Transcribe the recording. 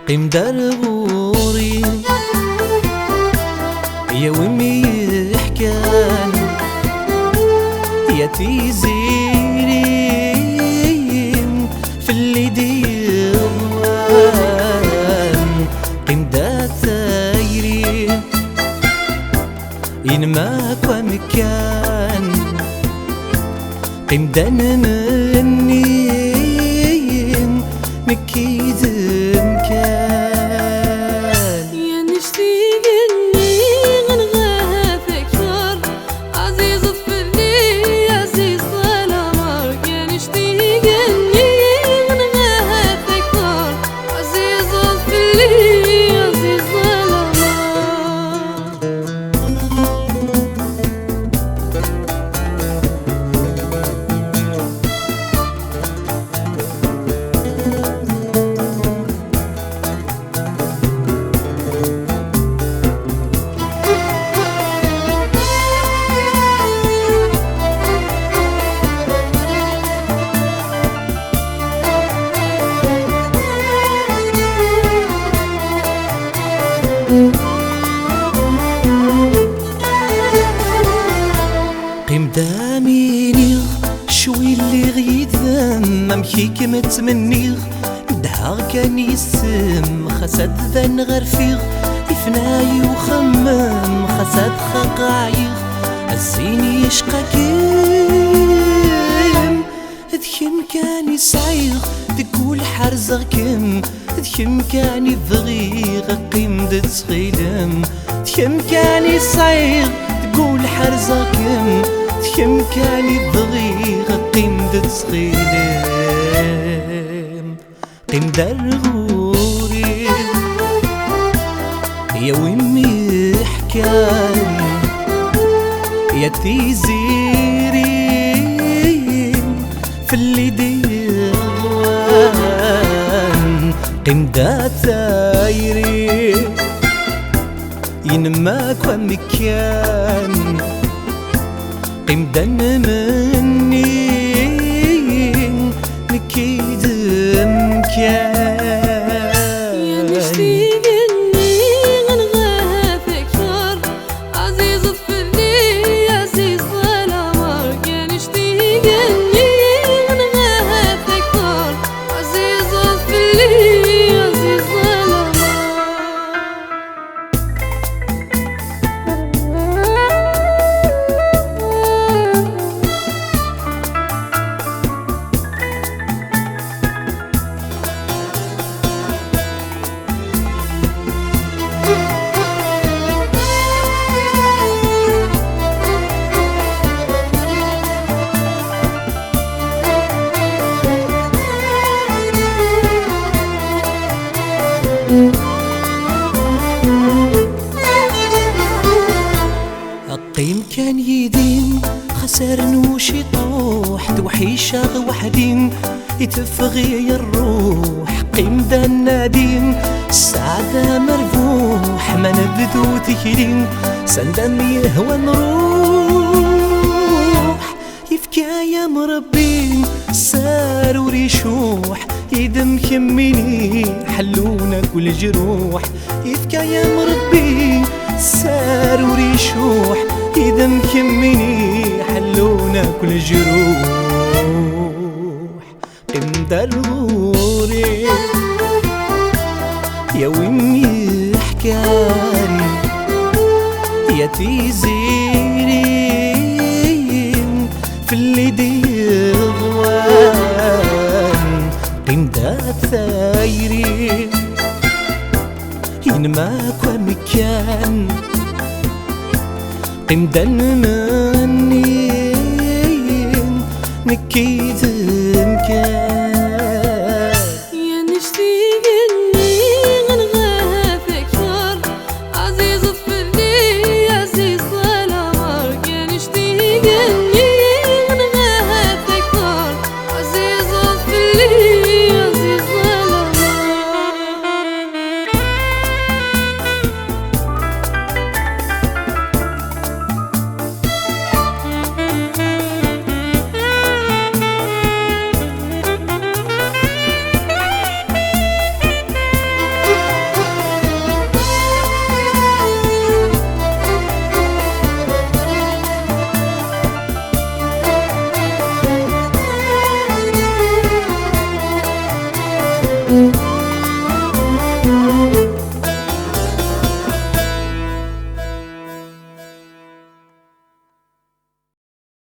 قيم دار غوري يا ومي يحكان يا تيزيرين في اللي ديوان قيم دا ثايري ينماك ومكان قيم دا نمنين مكيد مكان يا نشتي قلي غنغاها فكر عزيز اطفلي عزيز العمر يا نشتي قلي غنغاها فكر عزيز اطفلي عزيز قيم داميني شوي اللي غيثم ممشيك متمنيغ دهار كان يسم خسد ذن غرفيغ يفناي وخمم خسد خقايغ الزين يشقاكم ذكم كان يسعيغ تقول حرزغكم ذكم كان يبغيغ قيم دتسخيلم ذكم كان يسعيغ تقول حرزغكم ذكم كان يبغيغ قيم دتسخيلم قيم دار غوري يا ومي حكان يا تيزيرين في اللي ديوان قيم دا ثايري ينماك ومكان قيم دا نمنين مكيد مكان يا نشتي قلي غنغاها فكر عزيز اطفلي عزيز العمر يا نشتي قلي غنغاها فكر عزيز اطفلي عزيز قيم كان يدين خسر نوش يطوح توحيشة وحدين يتفغي الروح قيم دا النادين السعادة مربوح ما نبدو تكلين سندم يهوى نروح يفكى يا مربين سار وريشوح يدم يميني حلونا كل جروح يفكى يا مربين سار وريشوح إذا مكمني حلونا كل جروح قيم دار غوري يا ومي حكان يا تيزيرين في اللي ديوان قيم دا ثايري ينماك ومكان قيم دا نمنين نكيد مكان